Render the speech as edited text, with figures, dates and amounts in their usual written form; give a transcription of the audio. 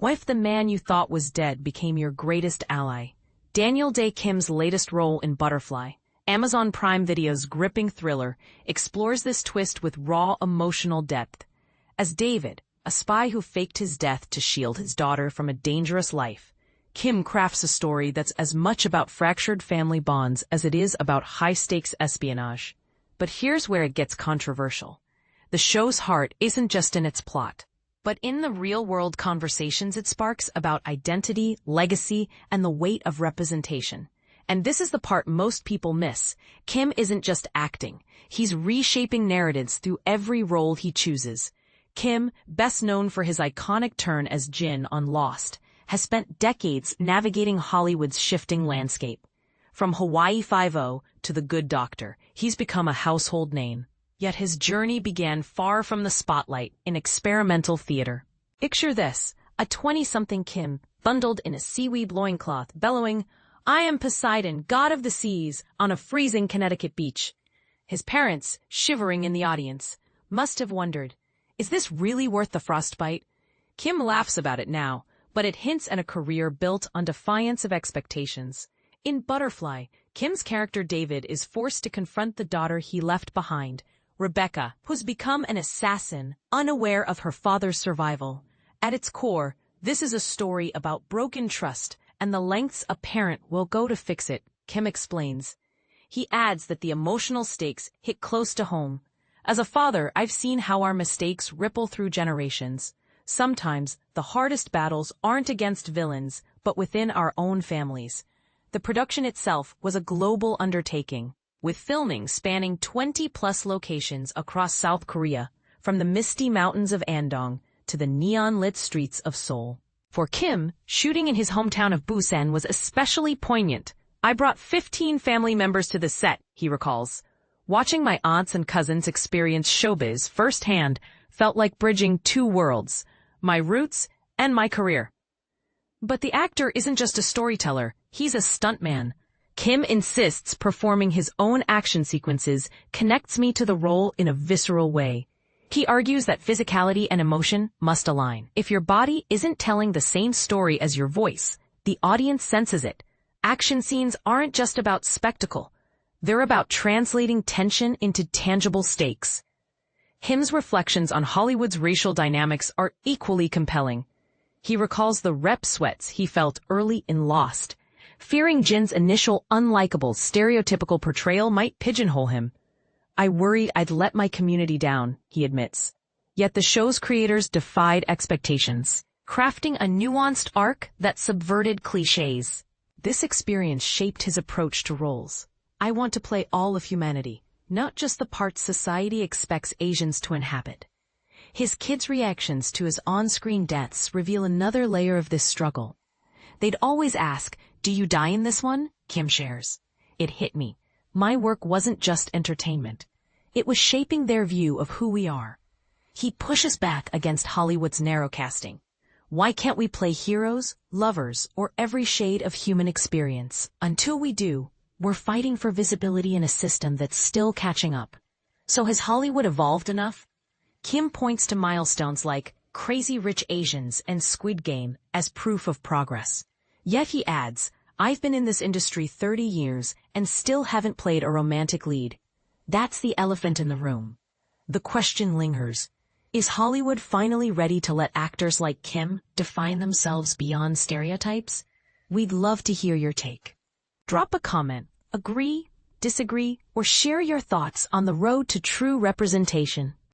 What if the man you thought was dead became your greatest ally? Daniel Dae Kim's latest role in Butterfly, Amazon Prime Video's gripping thriller, explores this twist with raw emotional depth. As David, a spy who faked his death to shield his daughter from a dangerous life, Kim crafts a story that's as much about fractured family bonds as it is about high-stakes espionage. But here's where it gets controversial. The show's heart isn't just in its plot, but in the real-world conversations it sparks about identity, legacy, and the weight of representation. And this is the part most people miss. Kim isn't just acting. He's reshaping narratives through every role he chooses. Kim, best known for his iconic turn as Jin on Lost, has spent decades navigating Hollywood's shifting landscape. From Hawaii Five-0 to The Good Doctor, he's become a household name. Yet his journey began far from the spotlight in experimental theater. Picture this, a 20-something Kim, bundled in a seaweed loincloth, bellowing, "I am Poseidon, god of the seas," on a freezing Connecticut beach. His parents, shivering in the audience, must have wondered, is this really worth the frostbite? Kim laughs about it now, but it hints at a career built on defiance of expectations. In Butterfly, Kim's character David is forced to confront the daughter he left behind, Rebecca, who's become an assassin, unaware of her father's survival. At its core, this is a story about broken trust and the lengths a parent will go to fix it, Kim explains. He adds that the emotional stakes hit close to home. As a father, I've seen how our mistakes ripple through generations. Sometimes, the hardest battles aren't against villains, but within our own families. The production itself was a global undertaking, with filming spanning 20-plus locations across South Korea, from the misty mountains of Andong to the neon-lit streets of Seoul. For Kim, shooting in his hometown of Busan was especially poignant. "I brought 15 family members to the set," he recalls. "Watching my aunts and cousins experience showbiz firsthand felt like bridging two worlds, my roots and my career." But the actor isn't just a storyteller, he's a stuntman. Kim insists performing his own action sequences connects me to the role in a visceral way. He argues that physicality and emotion must align. If your body isn't telling the same story as your voice, the audience senses it. Action scenes aren't just about spectacle. They're about translating tension into tangible stakes. Kim's reflections on Hollywood's racial dynamics are equally compelling. He recalls the rep sweats he felt early in Lost, fearing Jin's initial unlikable, stereotypical portrayal might pigeonhole him. "I worried I'd let my community down," he admits. Yet the show's creators defied expectations, crafting a nuanced arc that subverted cliches. This experience shaped his approach to roles. "I want to play all of humanity, not just the parts society expects Asians to inhabit." His kids' reactions to his on-screen deaths reveal another layer of this struggle. They'd always ask, "Do you die in this one?" Kim shares. "It hit me. My work wasn't just entertainment. It was shaping their view of who we are." He pushes back against Hollywood's narrowcasting. "Why can't we play heroes, lovers, or every shade of human experience? Until we do, we're fighting for visibility in a system that's still catching up." So has Hollywood evolved enough? Kim points to milestones like Crazy Rich Asians and Squid Game as proof of progress. Yet he adds, "I've been in this industry 30 years and still haven't played a romantic lead." That's the elephant in the room. The question lingers. Is Hollywood finally ready to let actors like Kim define themselves beyond stereotypes? We'd love to hear your take. Drop a comment, agree, disagree, or share your thoughts on the road to true representation.